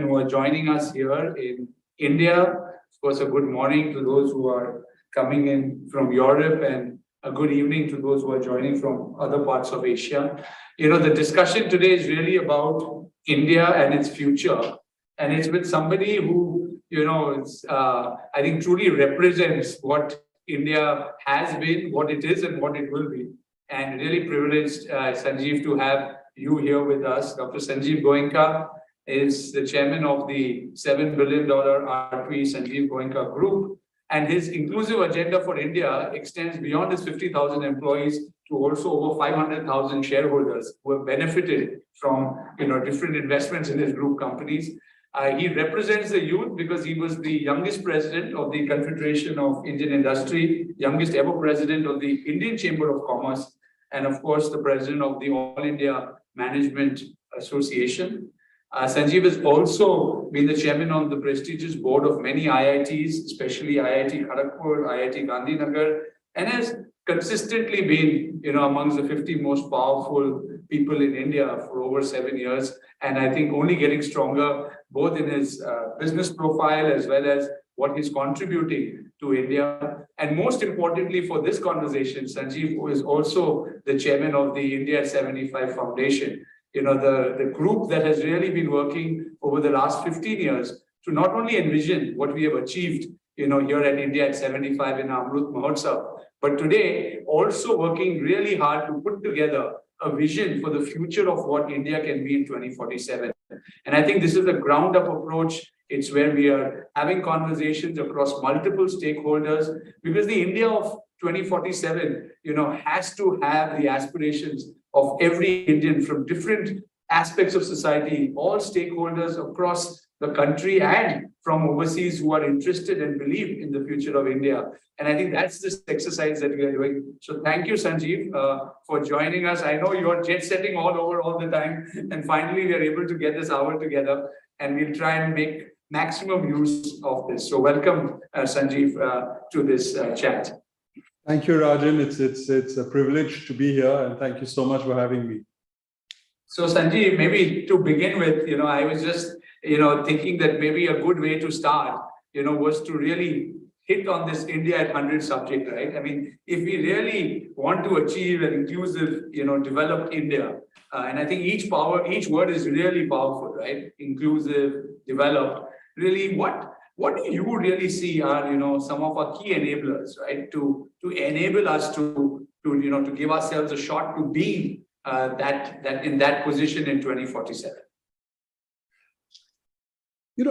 who are joining us here in India. Of course, a good morning to those who are coming in from Europe, and a good evening to those who are joining from other parts of Asia. The discussion today is really about India and its future. And it's with somebody who, I think truly represents what India has been, what it is, and what it will be. And really privileged, Sanjiv, to have you here with us. Dr. Sanjiv Goenka is the chairman of the $7 billion RP-Sanjiv Goenka group. And his inclusive agenda for India extends beyond his 50,000 employees to also over 500,000 shareholders who have benefited from different investments in his group companies. He represents the youth because he was the youngest president of the Confederation of Indian Industry, youngest ever president of the Indian Chamber of Commerce, and of course the president of the All India Management Association. Sanjiv has also been the chairman on the prestigious board of many IITs, especially IIT Kharagpur, IIT Gandhinagar, and has consistently been, amongst the 50 most powerful people in India for over 7 years. And I think only getting stronger, both in his business profile as well as what he's contributing to India. And most importantly for this conversation, Sanjiv is also the chairman of the India 75 Foundation, the group that has really been working over the last 15 years to not only envision what we have achieved, here at India at 75 in Amrut Mahotsav, but today also working really hard to put together a vision for the future of what India can be in 2047. And I think this is a ground up approach. It's where we are having conversations across multiple stakeholders, because the India of 2047, has to have the aspirations of every Indian from different aspects of society, all stakeholders across the country and from overseas who are interested and believe in the future of India. And I think that's this exercise that we are doing. So thank you, Sanjiv, for joining us. I know you're jet setting all over all the time. And finally, we are able to get this hour together, and we'll try and make maximum use of this. So welcome, Sanjiv, to this chat. Thank you, Rajan. It's a privilege to be here, and thank you so much for having me. So Sanjiv, maybe to begin with, I was just, thinking that maybe a good way to start, was to really hit on this India at 100 subject, right? I mean, if we really want to achieve an inclusive, developed India, and I think each word is really powerful, right? Inclusive, developed. Really, what do you really see are, some of our key enablers, right? To enable us to give ourselves a shot to be that in that position in 2047.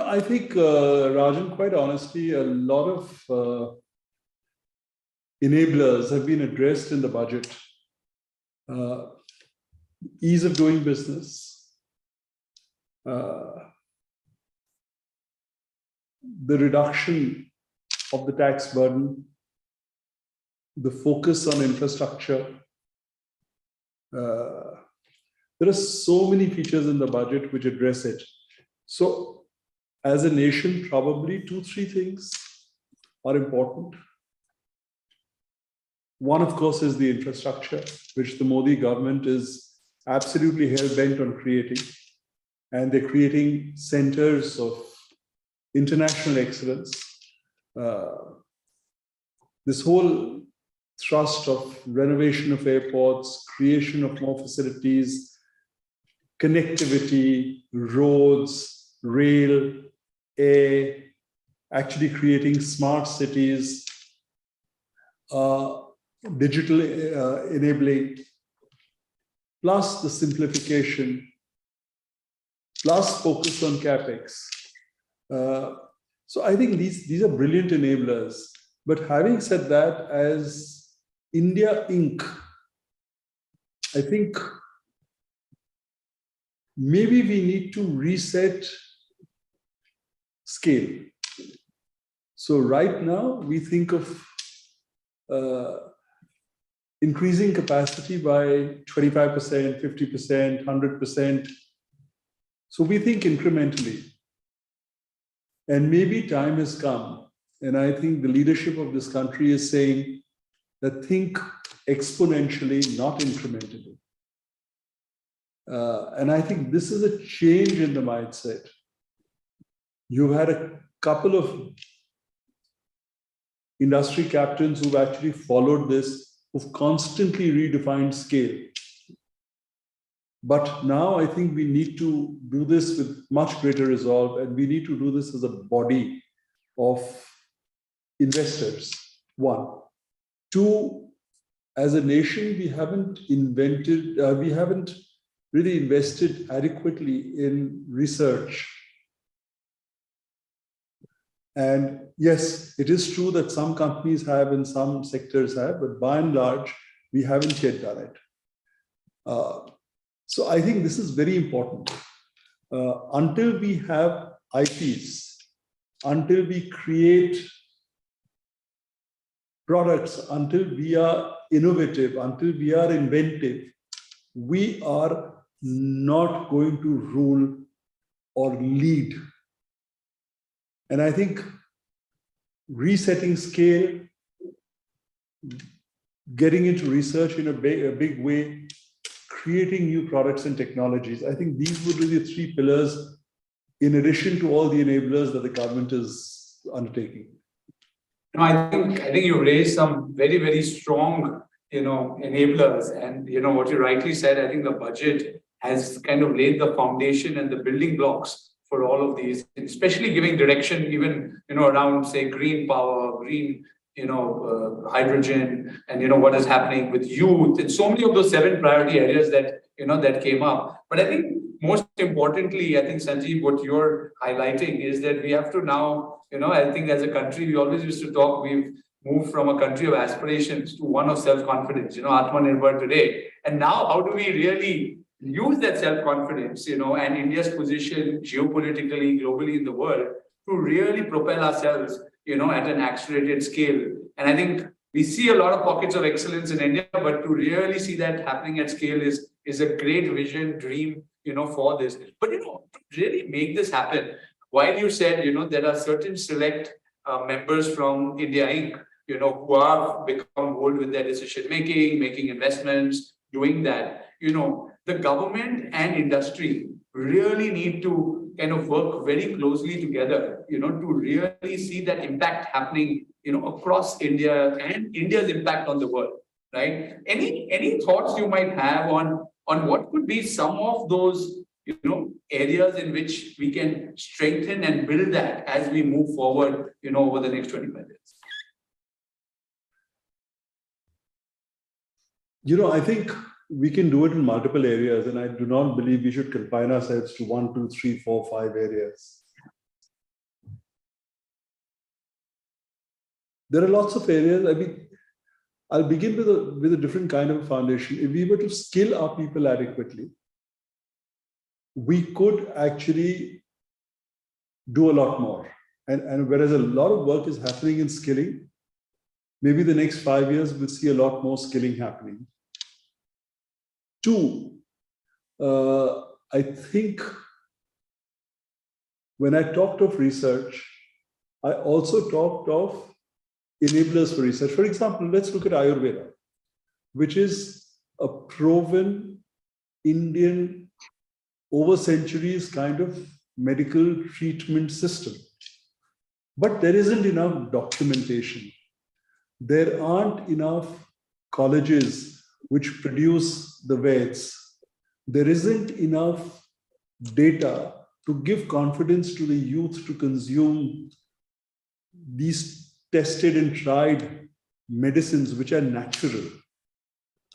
I think, Rajan, quite honestly, a lot of enablers have been addressed in the budget. Ease of doing business, the reduction of the tax burden, the focus on infrastructure. There are so many features in the budget which address it. So as a nation, probably 2-3 things are important. One, of course, is the infrastructure, which the Modi government is absolutely hell-bent on creating. And they're creating centers of international excellence. This whole thrust of renovation of airports, creation of more facilities, connectivity, roads, rail, air, actually creating smart cities, digital enabling, plus the simplification, plus focus on CapEx. So I think these are brilliant enablers. But having said that, as India Inc., I think maybe we need to reset scale. So right now, we think of increasing capacity by 25%, 50%, 100%. So we think incrementally. And maybe time has come. And I think the leadership of this country is saying that think exponentially, not incrementally. And I think this is a change in the mindset. You've had a couple of industry captains who've actually followed this, who've constantly redefined scale. But now I think we need to do this with much greater resolve, and we need to do this as a body of investors, one. Two, as a nation, we haven't really invested adequately in research. And yes, it is true that some companies have and some sectors have, but by and large, we haven't yet done it. So I think this is very important. Until we have IPs, until we create products, until we are innovative, until we are inventive, we are not going to rule or lead. And I think resetting scale, getting into research in a big way, creating new products and technologies, I think these would be the three pillars in addition to all the enablers that the government is undertaking. No, I think you raised some very, very strong, enablers. And, what you rightly said, I think the budget has kind of laid the foundation and the building blocks for all of these, especially giving direction even, around, say, green power, green, hydrogen, and, what is happening with youth, and so many of those 7 priority areas that, that came up. But I think most importantly, I think, Sanjiv, what you're highlighting is that we have to now, I think as a country, we always used to talk, we've moved from a country of aspirations to one of self-confidence, Atmanirbhar today. And now how do we really use that self-confidence, and India's position geopolitically, globally in the world to really propel ourselves, at an accelerated scale. And I think we see a lot of pockets of excellence in India, but to really see that happening at scale is a great vision, dream, for this. But, to really make this happen, while you said, there are certain select members from India Inc., who have become bold with their decision-making, making investments, doing that, the government and industry really need to kind of work very closely together, to really see that impact happening, across India and India's impact on the world, right? Any thoughts you might have on what could be some of those, areas in which we can strengthen and build that as we move forward, over the next 25 years? I think we can do it in multiple areas, and I do not believe we should confine ourselves to 1, 2, 3, 4, 5 areas. There are lots of areas. I mean, I'll begin with a different kind of foundation. If we were to skill our people adequately, we could actually do a lot more. And whereas a lot of work is happening in skilling, maybe the next 5 years we'll see a lot more skilling happening. 2, I think when I talked of research, I also talked of enablers for research. For example, let's look at Ayurveda, which is a proven Indian over centuries kind of medical treatment system. But there isn't enough documentation. There aren't enough colleges which produce the Veds. There isn't enough data to give confidence to the youth to consume these tested and tried medicines which are natural,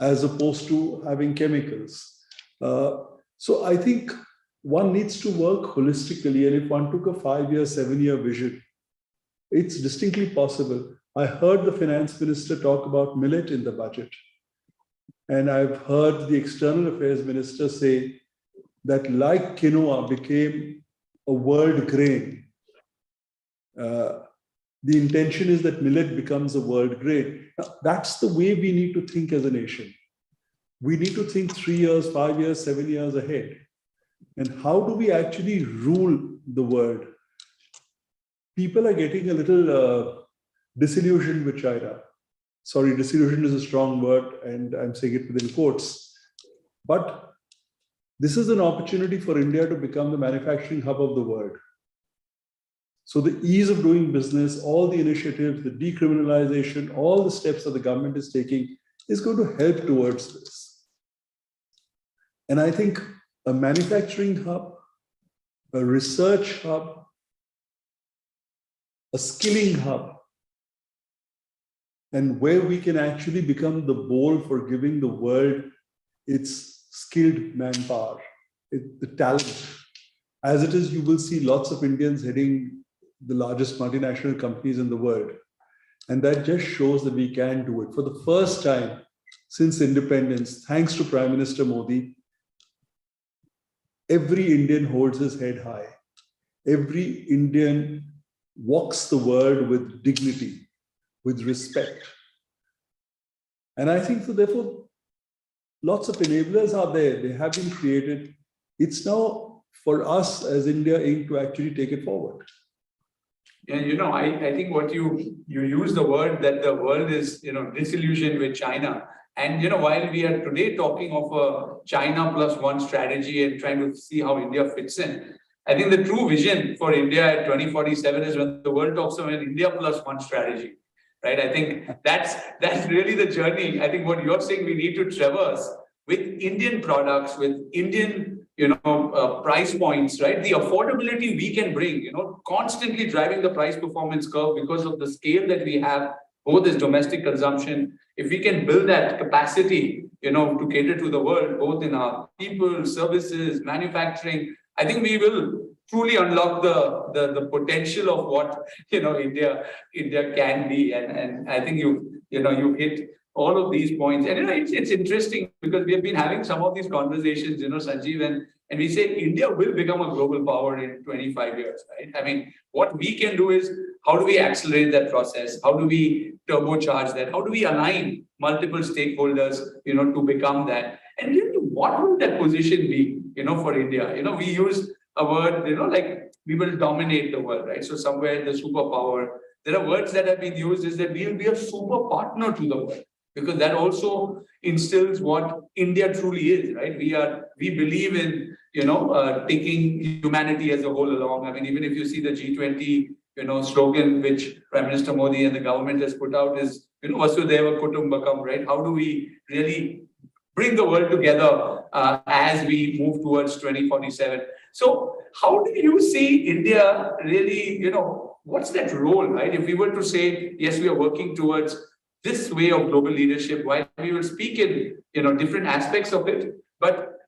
as opposed to having chemicals. So I think one needs to work holistically, and if one took a 5-year, 7-year vision, it's distinctly possible. I heard the finance minister talk about millet in the budget. And I've heard the external affairs minister say that like quinoa became a world grain, the intention is that millet becomes a world grain. Now, that's the way we need to think as a nation. We need to think 3 years, 5 years, 7 years ahead. And how do we actually rule the world? People are getting a little disillusioned with China. Sorry, disillusion is a strong word, and I'm saying it within quotes. But this is an opportunity for India to become the manufacturing hub of the world. So the ease of doing business, all the initiatives, the decriminalization, all the steps that the government is taking is going to help towards this. And I think a manufacturing hub, a research hub, a skilling hub, and where we can actually become the bowl for giving the world its skilled manpower, the talent. As it is, you will see lots of Indians heading the largest multinational companies in the world. And that just shows that we can do it. For the first time since independence, thanks to Prime Minister Modi, every Indian holds his head high. Every Indian walks the world with dignity, with respect. And I think, so therefore, lots of enablers are there. They have been created. It's now for us as India Inc. to actually take it forward. And I think what you use the word that the world is disillusioned with China. And while we are today talking of a China plus one strategy and trying to see how India fits in, I think the true vision for India at 2047 is when the world talks of an India plus one strategy, right? I think that's really the journey. I think what you're saying we need to traverse with Indian products, with Indian price points, right? The affordability we can bring, constantly driving the price performance curve because of the scale that we have, both as domestic consumption. If we can build that capacity, to cater to the world, both in our people, services, manufacturing, I think we will truly unlock the potential of what India can be. And I think you hit all of these points. And it's interesting because we have been having some of these conversations, Sanjiv, and we say India will become a global power in 25 years, right? I mean, what we can do is how do we accelerate that process? How do we turbocharge that? How do we align multiple stakeholders, to become that? And really, what will that position be, for India? We use a word, like we will dominate the world, right? So somewhere the superpower, there are words that have been used is that we will be a super partner to the world, because that also instills what India truly is, right? We believe in, taking humanity as a whole along. I mean, even if you see the G20, slogan which Prime Minister Modi and the government has put out is, Vasudhaiva Kutumbakam, right? How do we really bring the world together as we move towards 2047? So how do you see India really, what's that role, right? If we were to say, yes, we are working towards this way of global leadership, while we will speak in, different aspects of it, but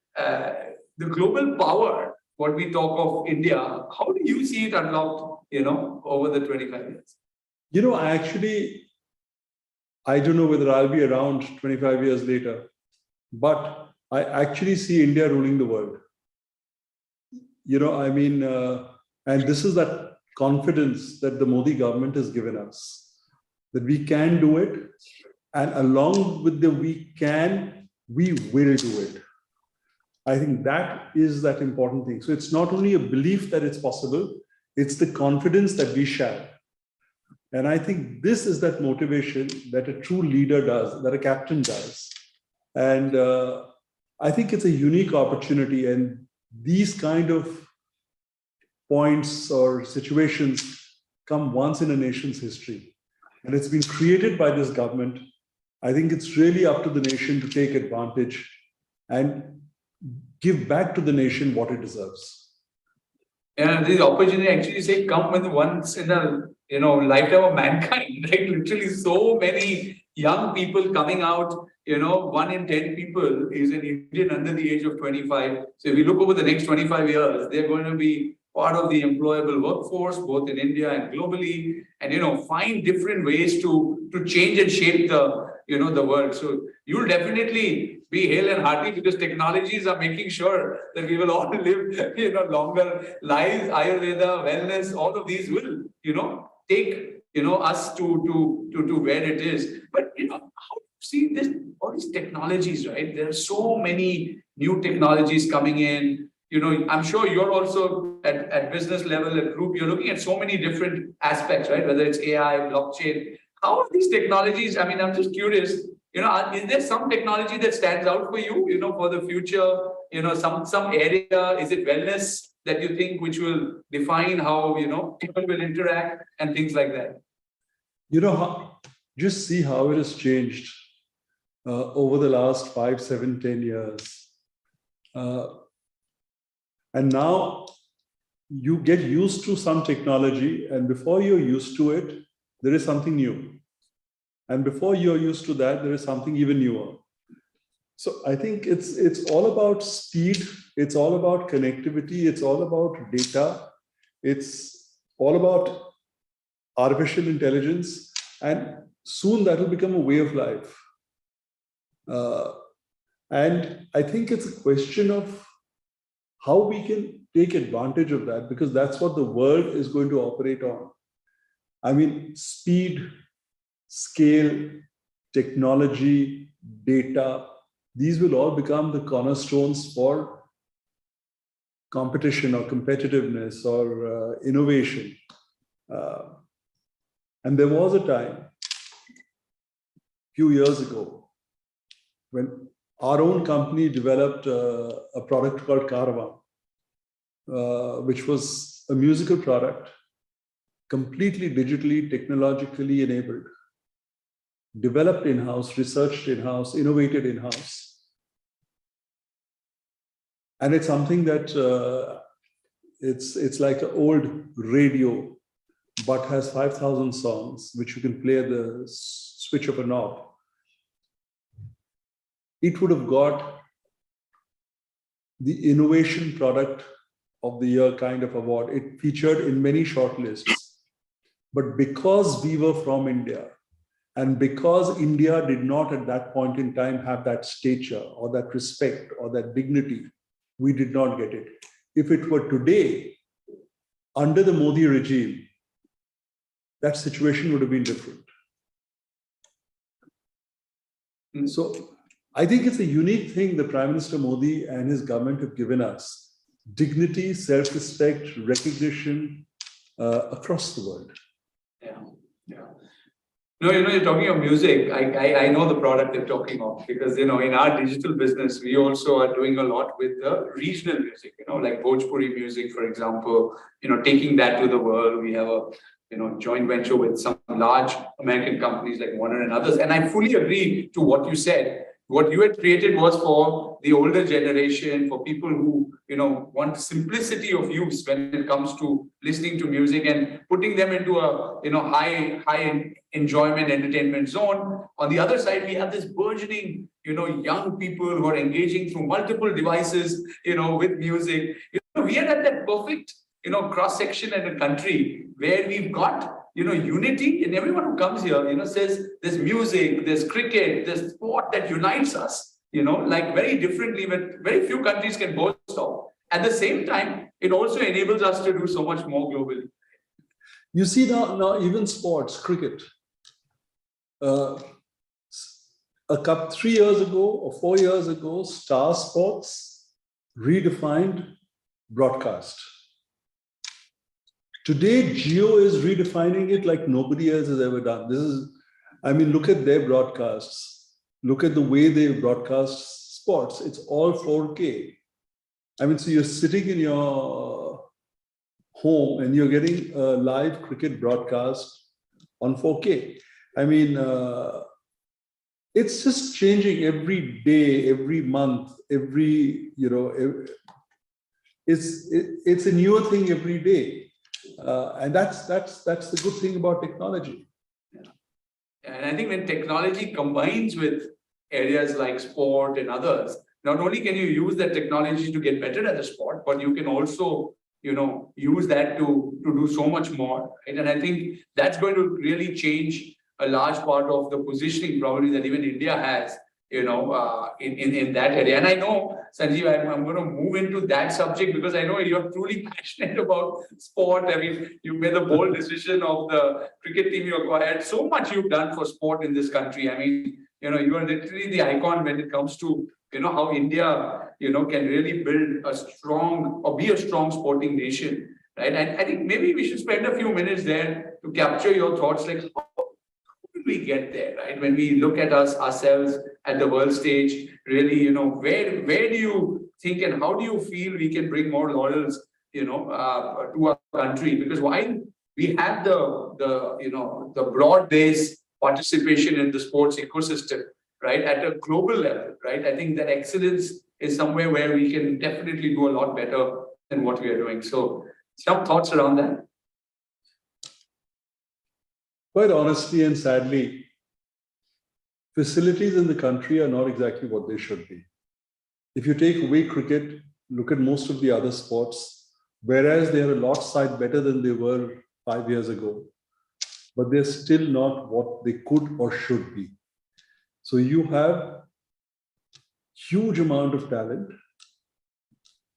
the global power, what we talk of India, how do you see it unlocked, over the 25 years? I don't know whether I'll be around 25 years later, but I actually see India ruling the world. And this is that confidence that the Modi government has given us, that we can do it. And along with the we will do it. I think that is that important thing. So it's not only a belief that it's possible, it's the confidence that we shall. And I think this is that motivation that a true leader does, that a captain does. And I think it's a unique opportunity. And these kind of points or situations come once in a nation's history. And it's been created by this government. I think it's really up to the nation to take advantage and give back to the nation what it deserves. Yeah, this opportunity actually say come with once in a lifetime of mankind, right? Literally so many young people coming out, 1 in 10 people is an Indian under the age of 25. So if we look over the next 25 years, they're going to be part of the employable workforce, both in India and globally, and find different ways to change and shape the world. So you'll definitely be hale and hearty because technologies are making sure that we will all live, longer lives. Ayurveda, wellness, all of these will, take, us to where it is. But, how do you see this, all these technologies, right? There are so many new technologies coming in. I'm sure you're also at business level, at group, you're looking at so many different aspects, right? Whether it's AI, blockchain. How are these technologies? I mean, I'm just curious, is there some technology that stands out for you, for the future, some area? Is it wellness? that you think which will define how, people will interact and things like that? Just see how it has changed over the last 5, 7, 10 years. And now you get used to some technology, and before you're used to it, there is something new. And before you're used to that, there is something even newer. So I think it's all about speed, it's all about connectivity, it's all about data, it's all about artificial intelligence, and soon that will become a way of life. And I think it's a question of how we can take advantage of that, because that's what the world is going to operate on. I mean, speed, scale, technology, data, these will all become the cornerstones for competition or competitiveness or innovation. And there was a time, a few years ago, when our own company developed a product called Caravan, which was a musical product, completely digitally, technologically enabled, developed in-house, researched in-house, innovated in-house. And it's something that it's like an old radio, but has 5,000 songs, which you can play at the switch of a knob. It would have got the innovation product of the year kind of award. It featured in many shortlists. But because we were from India, and because India did not at that point in time have that stature or that respect or that dignity, we did not get it. If it were today, under the Modi regime, that situation would have been different. So I think it's a unique thing the Prime Minister Modi and his government have given us: dignity, self-respect, recognition across the world. Yeah. No, you're talking of music. I know the product you're talking of, because, in our digital business, we also are doing a lot with the regional music, like Bhojpuri music, for example, taking that to the world. We have a, joint venture with some large American companies like Warner and others. And I fully agree to what you said. What you had created was for the older generation, for people who, want simplicity of use when it comes to listening to music, and putting them into a, high enjoyment, entertainment zone. On the other side, we have this burgeoning, young people who are engaging through multiple devices, with music. We are at that perfect, cross-section in a country where we've got, unity, and everyone who comes here, says there's music, there's cricket, there's sport that unites us, like very differently, but very few countries can boast of. At the same time, it also enables us to do so much more globally. You see now even sports, cricket. 3 years ago or 4 years ago, Star Sports redefined broadcast. Today, Jio is redefining it like nobody else has ever done. Look at their broadcasts. Look at the way they broadcast sports. It's all 4K. So you're sitting in your home and you're getting a live cricket broadcast on 4K. It's just changing every day, every month, it's a newer thing every day. And that's the good thing about technology. Yeah. And I think when technology combines with areas like sport and others, not only can you use that technology to get better at the sport, but you can also, use that to do so much more. Right? And I think that's going to really change a large part of the positioning probably that even India has, in that area. And I know, Sanjiv, I'm going to move into that subject because I know you're truly passionate about sport. You made the bold decision of the cricket team you acquired. So much you've done for sport in this country. You are literally the icon when it comes to, how India, can really build a strong or be a strong sporting nation. Right. And I think maybe we should spend a few minutes there to capture your thoughts, like how did we get there, right? When we look at ourselves at the world stage, really, where do you think and how do you feel we can bring more laurels, to our country, because while we have the broad-based participation in the sports ecosystem, right, at a global level, right, I think that excellence is somewhere where we can definitely do a lot better than what we are doing. So, some thoughts around that? Quite honestly and sadly, facilities in the country are not exactly what they should be. If you take away cricket, look at most of the other sports, whereas they are a lot side better than they were 5 years ago, but they're still not what they could or should be. So you have huge amount of talent,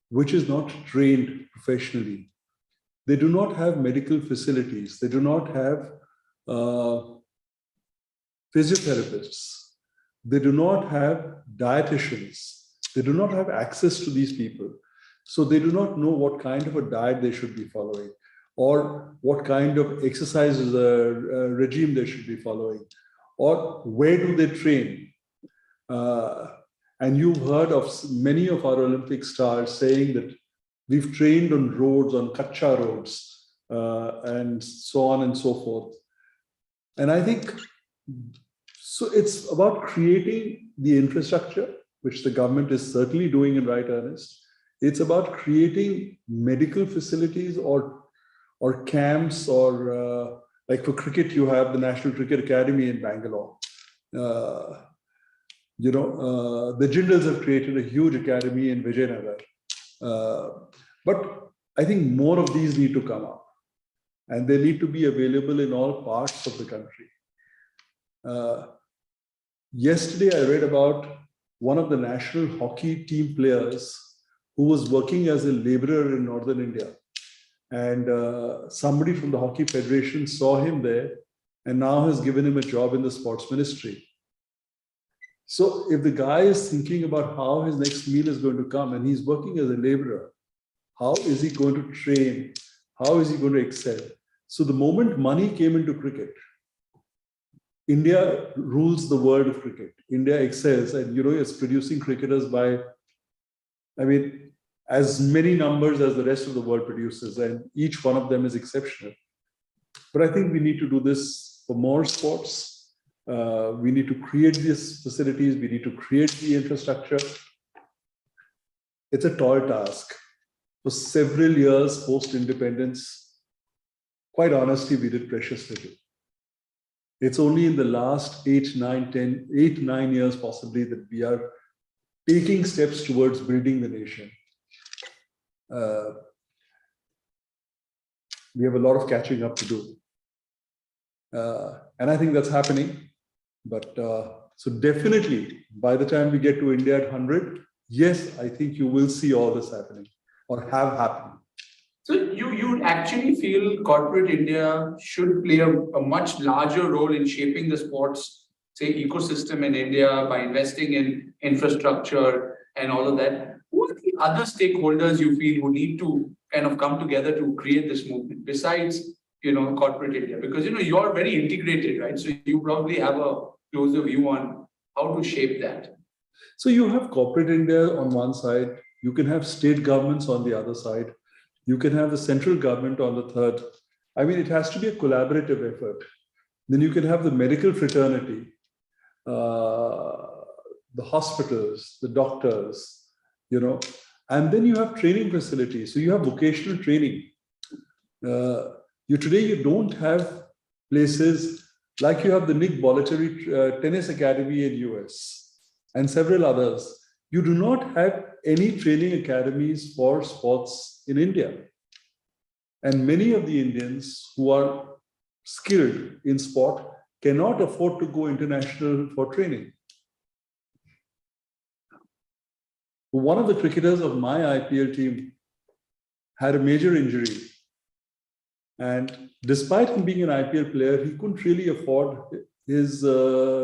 which is not trained professionally. They do not have medical facilities. They do not have physiotherapists. They do not have dietitians. They do not have access to these people. So they do not know what kind of a diet they should be following, or what kind of exercises regime they should be following, or where do they train. And you've heard of many of our Olympic stars saying that we've trained on roads, on Kacha roads, and so on and so forth. And I think, so it's about creating the infrastructure, which the government is certainly doing in right earnest. It's about creating medical facilities or camps, or like for cricket, you have the National Cricket Academy in Bangalore. The Jindals have created a huge academy in Vijayanagar. But I think more of these need to come up, and they need to be available in all parts of the country. Yesterday, I read about one of the national hockey team players who was working as a laborer in northern India. And somebody from the Hockey Federation saw him there and now has given him a job in the sports ministry. So if the guy is thinking about how his next meal is going to come and he's working as a laborer, how is he going to train? How is he going to excel? So the moment money came into cricket, India rules the world of cricket. India excels, and it's producing cricketers by, as many numbers as the rest of the world produces, and each one of them is exceptional. But I think we need to do this for more sports. We need to create these facilities. We need to create the infrastructure. It's a tall task. For several years post-independence, quite honestly, we did precious little. It's only in the last 8, 9 years possibly that we are taking steps towards building the nation. We have a lot of catching up to do. And I think that's happening. But so definitely, by the time we get to India at 100, yes, I think you will see all this happening or have happened. So you actually feel corporate India should play a much larger role in shaping the sports, say, ecosystem in India by investing in infrastructure and all of that. Who are the other stakeholders you feel who need to kind of come together to create this movement besides, corporate India? Because, you're very integrated, right? So you probably have a closer view on how to shape that. So you have corporate India on one side, you can have state governments on the other side. You can have the central government on the third. It has to be a collaborative effort. Then you can have the medical fraternity, the hospitals, the doctors, and then you have training facilities. So you have vocational training. Today you don't have places like you have the Nick Bollettieri Tennis Academy in US and several others. You do not have any training academies for sports in India. And many of the Indians who are skilled in sport cannot afford to go international for training. One of the cricketers of my IPL team had a major injury. And despite him being an IPL player, he couldn't really afford his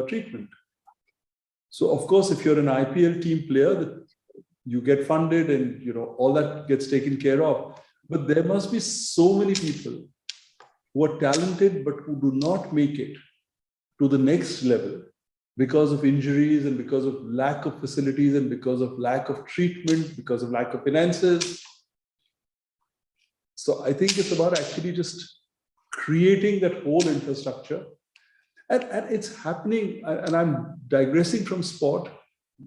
treatment. So, of course, if you're an IPL team player, you get funded and all that gets taken care of. But there must be so many people who are talented but who do not make it to the next level because of injuries and because of lack of facilities and because of lack of treatment, because of lack of finances. So I think it's about actually just creating that whole infrastructure. And it's happening, and I'm digressing from sport,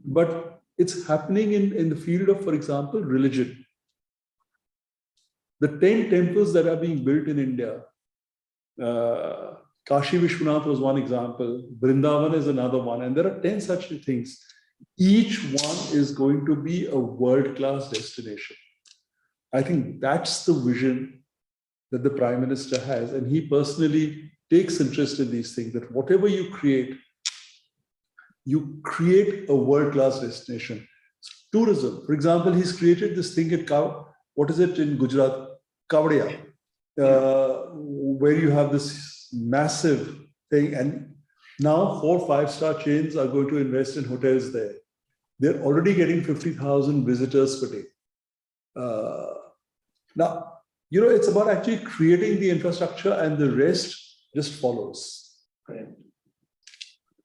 but it's happening in the field of, for example, religion. The 10 temples that are being built in India, Kashi Vishwanath was one example, Vrindavan is another one, and there are 10 such things. Each one is going to be a world-class destination. I think that's the vision that the Prime Minister has, and he personally takes interest in these things, that whatever you create a world-class destination. Tourism, for example, he's created this thing at what is it in Gujarat? Kavadiya, where you have this massive thing, and now 4 5-star chains are going to invest in hotels there. They're already getting 50,000 visitors per day. Now, it's about actually creating the infrastructure, and the rest just follows. Right.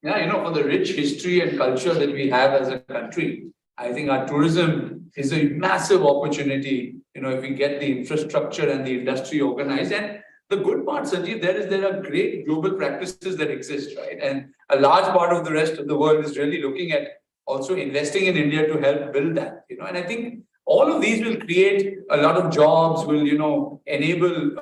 Yeah, for the rich history and culture that we have as a country, I think our tourism is a massive opportunity, if we get the infrastructure and the industry organized. And the good part, Sanjiv, there are great global practices that exist, right? And a large part of the rest of the world is really looking at also investing in India to help build that, and I think all of these will create a lot of jobs, will, enable,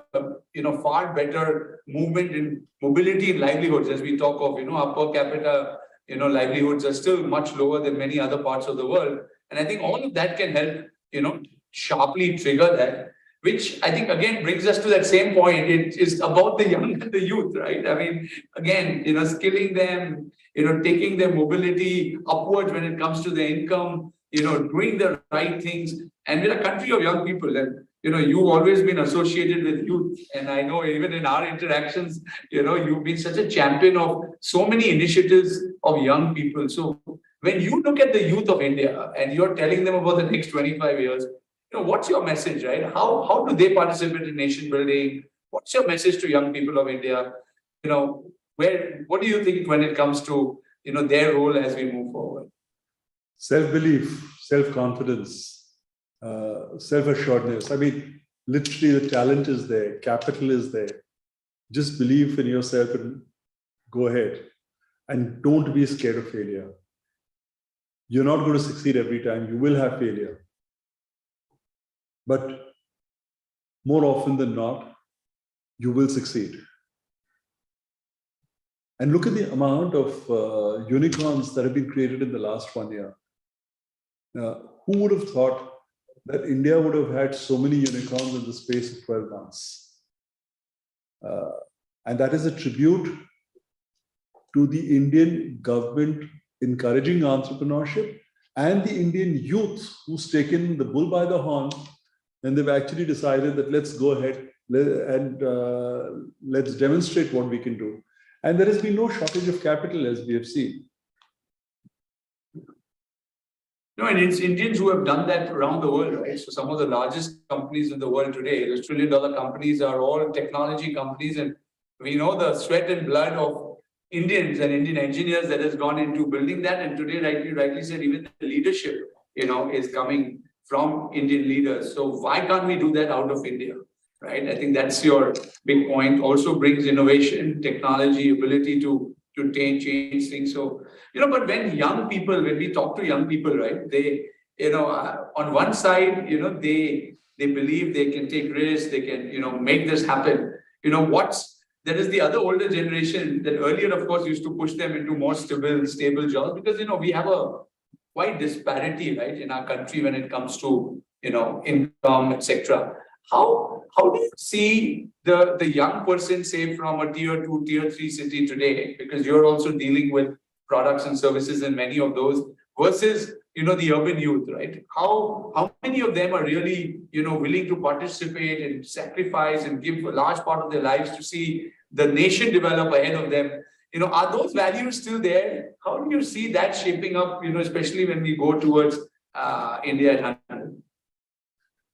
far better movement in mobility and livelihoods. As we talk of, our per capita, livelihoods are still much lower than many other parts of the world. And I think all of that can help, sharply trigger that, which I think again brings us to that same point. It is about the young and the youth, right? I mean, again, skilling them, taking their mobility upwards when it comes to their income, doing the right things. And we're a country of young people, and you've always been associated with youth. And I know even in our interactions, you've been such a champion of so many initiatives of young people. So when you look at the youth of India and you're telling them about the next 25 years, what's your message, right? How do they participate in nation building? What's your message to young people of India? What do you think when it comes to, their role as we move forward? Self-belief, self-confidence, self-assuredness. I mean, literally the talent is there, capital is there. Just believe in yourself and go ahead. And don't be scared of failure. You're not going to succeed every time. You will have failure. But more often than not, you will succeed. And look at the amount of unicorns that have been created in the last 1 year. Who would have thought that India would have had so many unicorns in the space of 12 months? And that is a tribute to the Indian government encouraging entrepreneurship and the Indian youth who's taken the bull by the horn, and they've actually decided that let's go ahead and let's demonstrate what we can do. And there has been no shortage of capital, as we have seen. No, and it's Indians who have done that around the world, right? So some of the largest companies in the world today, the trillion-dollar companies, are all technology companies, and we know the sweat and blood of Indians and Indian engineers that has gone into building that. And today, rightly said, even the leadership, is coming from Indian leaders. So why can't we do that out of India, right? I think that's your big point. Also brings innovation, technology, ability to change things. So, but when we talk to young people, right, they, on one side, they believe they can take risks, they can, make this happen. There is the other older generation that earlier, of course, used to push them into more stable jobs, because, we have a quite disparity, right, in our country when it comes to, income, etc. How do you see the young person, say, from a tier 2, tier 3 city today, because you're also dealing with products and services in many of those, versus, the urban youth, right? How many of them are really, willing to participate and sacrifice and give a large part of their lives to see the nation develop ahead of them? Are those values still there? How do you see that shaping up, especially when we go towards India at 100?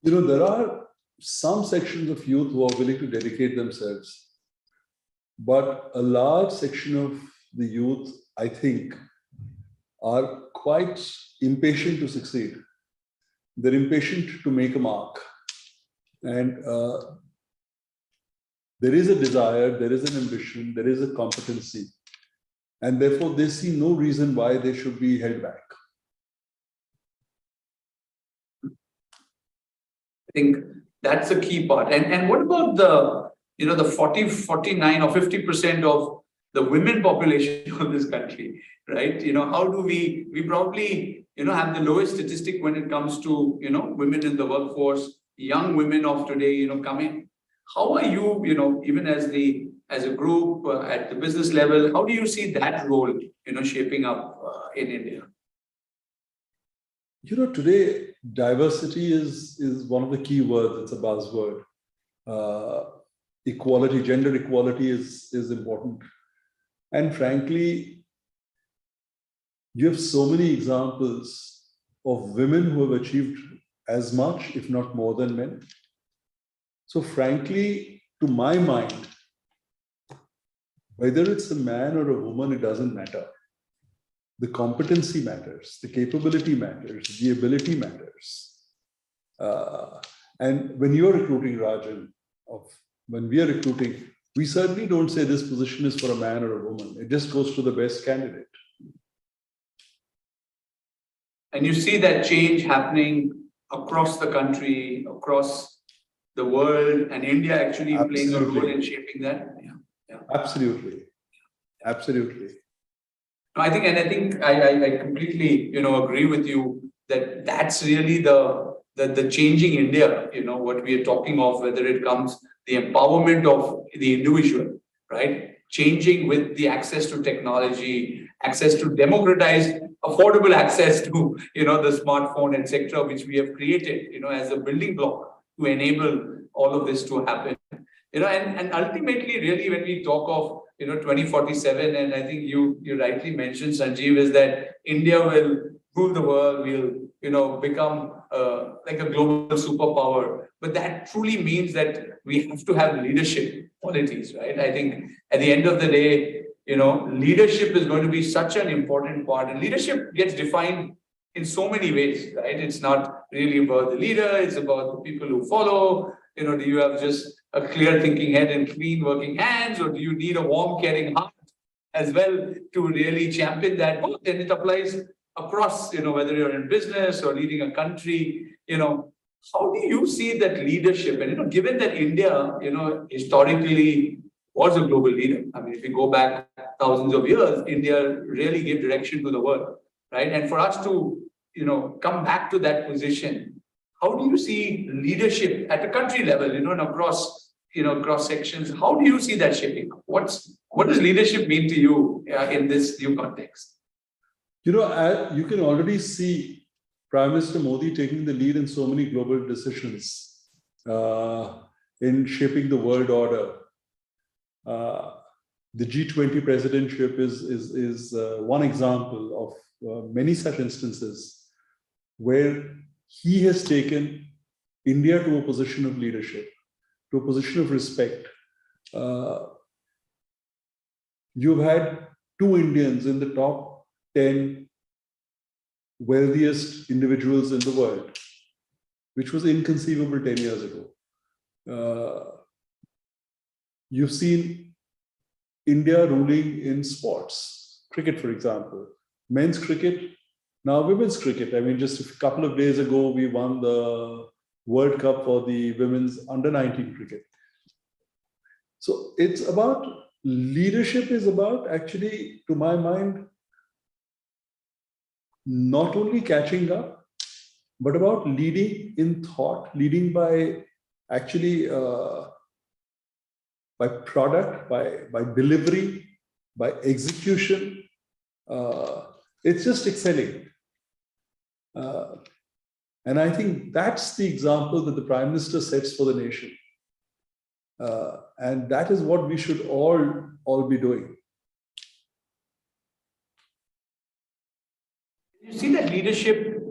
There are some sections of youth who are willing to dedicate themselves, but a large section of the youth, I think, are quite impatient to succeed. They're impatient to make a mark. And there is a desire, there is an ambition, there is a competency. And therefore, they see no reason why they should be held back. I think that's a key part. And what about the 40, 49 or 50% of the women population of this country, right? How do we probably, have the lowest statistic when it comes to, women in the workforce, young women of today, coming. How are you, even as a group at the business level, how do you see that role, shaping up in India? Today, diversity is one of the key words. It's a buzzword. Equality, gender equality is important. And frankly, you have so many examples of women who have achieved as much, if not more than men. So frankly, to my mind, whether it's a man or a woman, it doesn't matter. The competency matters, the capability matters, the ability matters. And when you're recruiting, Rajan, when we are recruiting, we certainly don't say this position is for a man or a woman. It just goes to the best candidate. And you see that change happening across the country, across the world, and India actually playing a role in shaping that. Yeah. Absolutely. No, I think I completely agree with you that that's really the changing India. What we are talking of, whether it comes the empowerment of the individual, right? Changing with the access to technology, access to democratized, affordable access to the smartphone, etc., which we have created as a building block to enable all of this to happen. And ultimately, really, when we talk of 2047, and I think you rightly mentioned, Sanjiv, is that India will rule the world, will become like a global superpower. But that truly means that we have to have leadership qualities, right? I think at the end of the day, leadership is going to be such an important part, and leadership gets defined in so many ways, right? It's not really about the leader; it's about the people who follow. Do you have just a clear thinking head and clean working hands, or do you need a warm, caring heart as well to really champion that? Both, and it applies across, whether you're in business or leading a country, how do you see that leadership? And, given that India, historically was a global leader. I mean, if you go back thousands of years, India really gave direction to the world, right? And for us to, come back to that position, how do you see leadership at a country level, and across, cross sections? How do you see that shaping up? What does leadership mean to you in this new context? You can already see Prime Minister Modi taking the lead in so many global decisions in shaping the world order. The G20 presidentship is one example of many such instances where he has taken India to a position of leadership, to a position of respect. You've had two Indians in the top 10 wealthiest individuals in the world, which was inconceivable 10 years ago. You've seen India ruling in sports, cricket, for example, men's cricket, now women's cricket. I mean, just a couple of days ago, we won the World Cup for the women's under-19 cricket. So it's about, leadership is about, actually, to my mind, not only catching up, but about leading in thought, leading by actually by product, by delivery, by execution. It's just excelling. And I think that's the example that the Prime Minister sets for the nation. And that is what we should all be doing. You see that leadership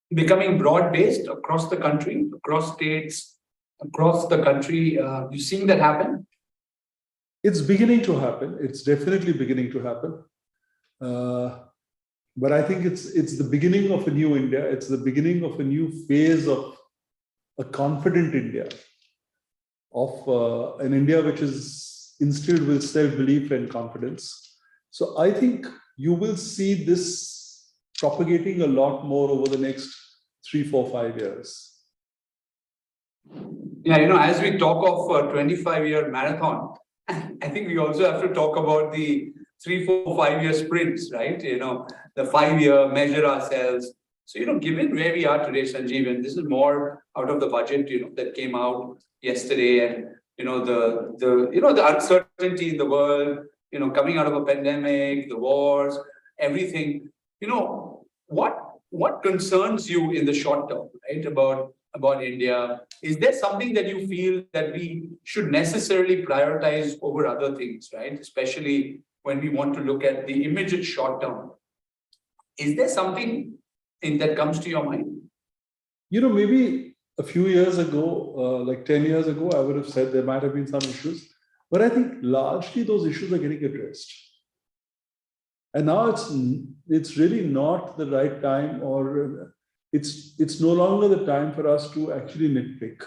becoming broad-based across the country, across states, across the country. You seeing that happen? It's beginning to happen. It's definitely beginning to happen. But I think it's the beginning of a new India. It's the beginning of a new phase of a confident India, of an India which is instilled with self-belief and confidence. So I think you will see this propagating a lot more over the next 3, 4, 5 years. Yeah, as we talk of a 25-year marathon, I think we also have to talk about the 3, 4, 5-year sprints, right? The 5-year measure ourselves. So, given where we are today, Sanjiv, and this is more out of the budget, that came out yesterday, and the uncertainty in the world, coming out of a pandemic, the wars, everything. What concerns you in the short term, right? About India? Is there something that you feel that we should necessarily prioritize over other things, right? Especially when we want to look at the immediate short term. Is there something that comes to your mind? Maybe a few years ago, like 10 years ago, I would have said there might have been some issues, but I think largely those issues are getting addressed. And now it's really not the right time, or it's no longer the time for us to actually nitpick.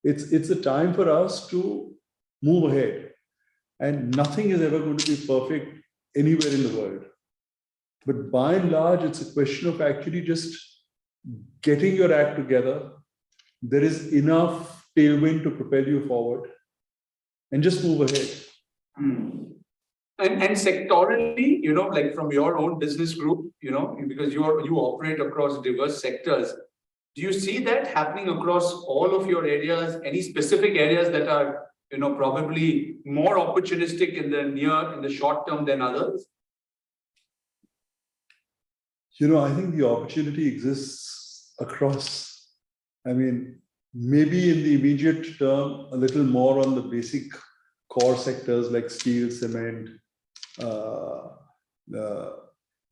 It's a time for us to move ahead. And nothing is ever going to be perfect anywhere in the world. But by and large, it's a question of actually just getting your act together. There is enough tailwind to propel you forward and just move ahead. And sectorally, like from your own business group, because you operate across diverse sectors, do you see that happening across all of your areas? Any specific areas that are, probably more opportunistic in the short term than others? I think the opportunity exists across. I mean, maybe in the immediate term, a little more on the basic core sectors like steel, cement,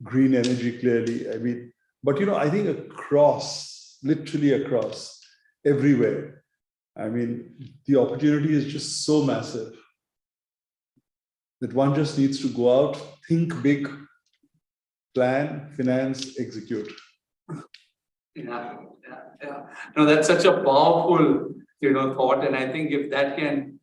green energy, clearly. I mean, but I think literally across, everywhere. I mean, the opportunity is just so massive that one just needs to go out, think big, plan, finance, execute. Yeah. No, that's such a powerful, thought, and I think if that can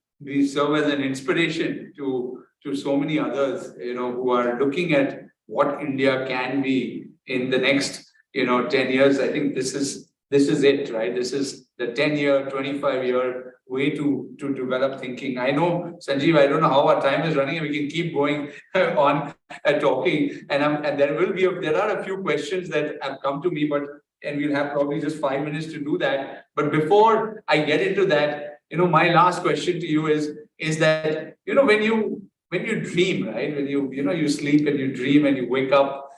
serve as an inspiration to so many others, who are looking at what India can be in the next, 10 years, I think this is it, right? This is the 10-year, 25-year way to develop thinking. I know, Sanjiv, I don't know how our time is running, and we can keep going on talking. And there are a few questions that have come to me, and we'll have probably just 5 minutes to do that. But before I get into that, my last question to you is that, when you dream, right? When you sleep and you dream and you wake up,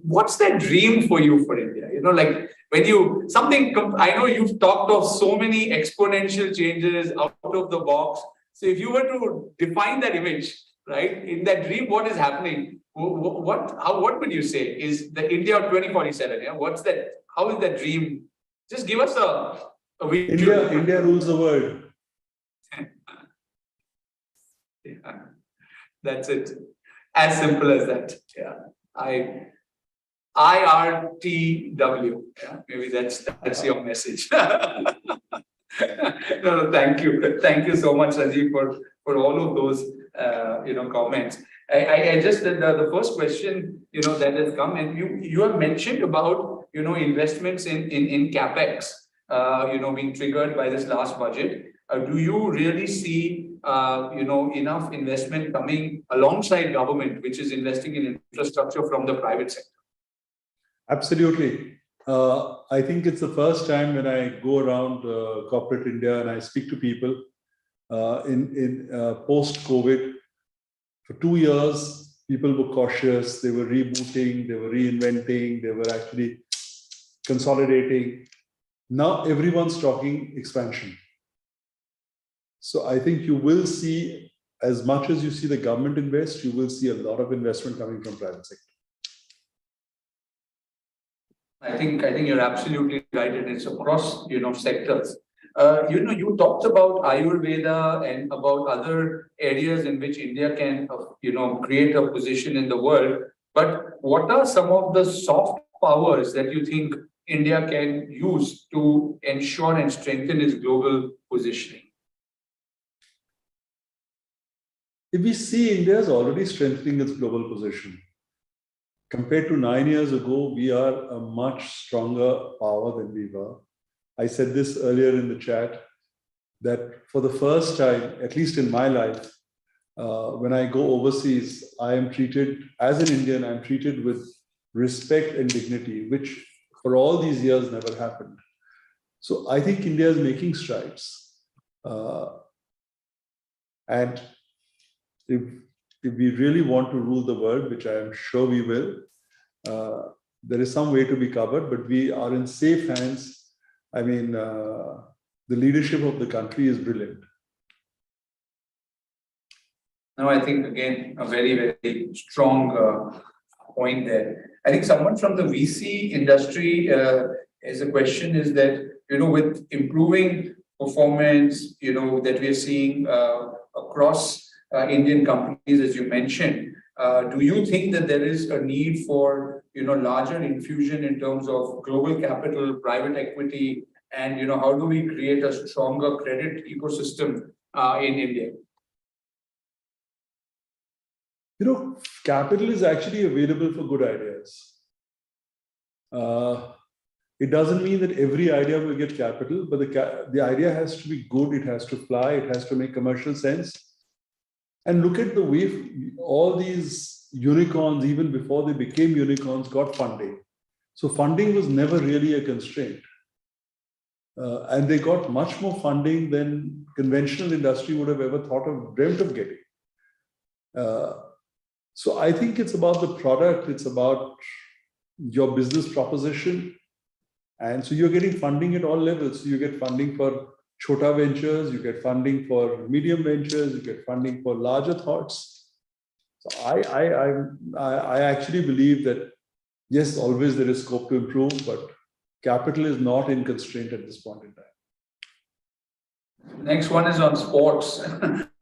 what's that dream for you for India? Like when I know you've talked of so many exponential changes out of the box. So if you were to define that image, right, in that dream, what is happening? What would you say is the India of 2047? Yeah, what's that? How is that dream? Just give us a visual. India rules the world. Yeah, that's it. As simple as that. Yeah. IRTW. Yeah, maybe that's your message. No, thank you. Thank you so much, Sanjiv, for all of those comments. I just the first question that has come, and you have mentioned about investments in capex being triggered by this last budget. Do you really see enough investment coming alongside government, which is investing in infrastructure from the private sector? Absolutely. I think it's the first time when I go around corporate India and I speak to people in post-COVID. For 2 years, people were cautious. They were rebooting, they were reinventing, they were actually consolidating. Now everyone's talking expansion. So I think you will see, as much as you see the government invest, you will see a lot of investment coming from private sector. I think you're absolutely right, and it's across sectors. You talked about Ayurveda and about other areas in which India can create a position in the world. But what are some of the soft powers that you think India can use to ensure and strengthen its global positioning? If we see, India is already strengthening its global position. Compared to 9 years ago, we are a much stronger power than we were. I said this earlier in the chat, that for the first time, at least in my life, when I go overseas, I am treated, as an Indian, I'm treated with respect and dignity, which for all these years never happened. So I think India is making strides. And if we really want to rule the world, which I am sure we will, there is some way to be covered, but we are in safe hands. I mean, the leadership of the country is brilliant. Now, I think, again, a very, very strong point there. I think someone from the VC industry as a question is that, with improving performance, that we are seeing across Indian companies, as you mentioned, do you think that there is a need for, larger infusion in terms of global capital, private equity, and, how do we create a stronger credit ecosystem in India? Capital is actually available for good ideas. It doesn't mean that every idea will get capital, but the idea has to be good, it has to fly, it has to make commercial sense. And look at the way all these unicorns, even before they became unicorns, got funding. So funding was never really a constraint. And they got much more funding than conventional industry would have ever dreamt of getting. So I think it's about the product, it's about your business proposition. And so you're getting funding at all levels. So you get funding for Chota ventures, you get funding for medium ventures, you get funding for larger thoughts. So I actually believe that, yes, always there is scope to improve, but capital is not in constraint at this point in time. Next one is on sports.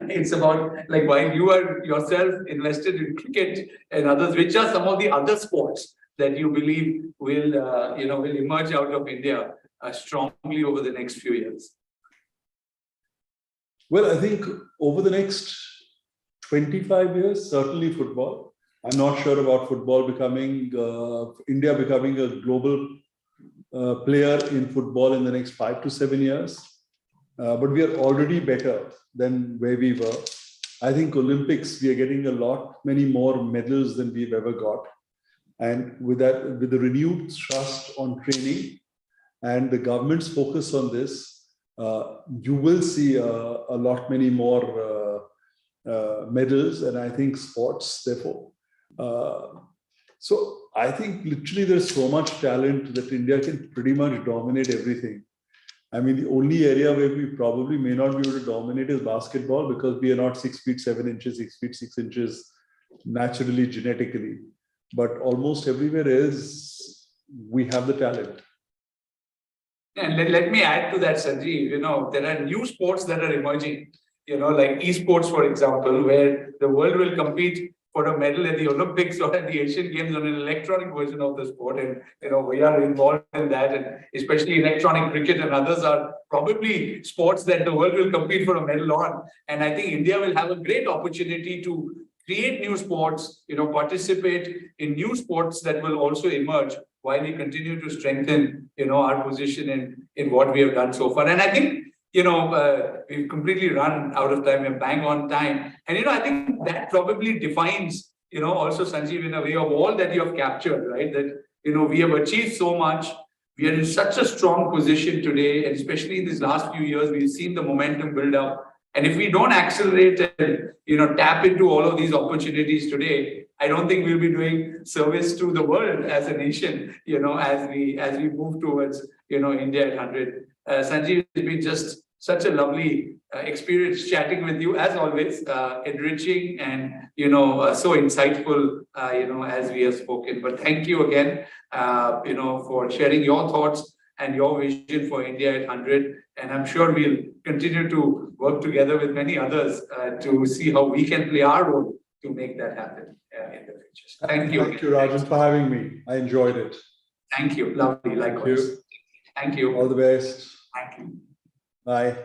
It's about, like, while you are yourself invested in cricket and others, which are some of the other sports that you believe will emerge out of India strongly over the next few years? Well, I think over the next 25 years, certainly football. I'm not sure about football India becoming a global player in football in the next 5 to 7 years. But we are already better than where we were. I think Olympics, we are getting many more medals than we've ever got. And with that, with the renewed trust on training and the government's focus on this, you will see many more medals, and I think sports, therefore. So I think literally there's so much talent that India can pretty much dominate everything. I mean, the only area where we probably may not be able to dominate is basketball, because we are not 6 feet 7 inches, 6 feet 6 inches naturally, genetically. But almost everywhere else, we have the talent. And let me add to that, Sanjiv. There are new sports that are emerging, like esports, for example, where the world will compete for a medal at the Olympics or at the Asian Games on an electronic version of the sport. And, we are involved in that. And especially electronic cricket and others are probably sports that the world will compete for a medal on. And I think India will have a great opportunity to create new sports, participate in new sports that will also emerge while we continue to strengthen, our position in what we have done so far. And I think, we've completely run out of time. We're bang on time. And, I think that probably defines, also, Sanjiv, in a way, of all that you have captured, right? That, we have achieved so much. We are in such a strong position today, and especially in these last few years, we've seen the momentum build up. And if we don't accelerate and, tap into all of these opportunities today, I don't think we'll be doing service to the world as a nation, as we move towards, India at 100. Sanjiv, it's been just such a lovely experience chatting with you, as always, enriching and, so insightful, as we have spoken. But thank you again, for sharing your thoughts and your vision for India at 100. And I'm sure we'll continue to work together with many others to see how we can play our role to make that happen in the future. Thank you. Thank you, Rajan, for having me. I enjoyed it. Thank you. Lovely. Likewise. Thank you. All the best. Thank you. Bye.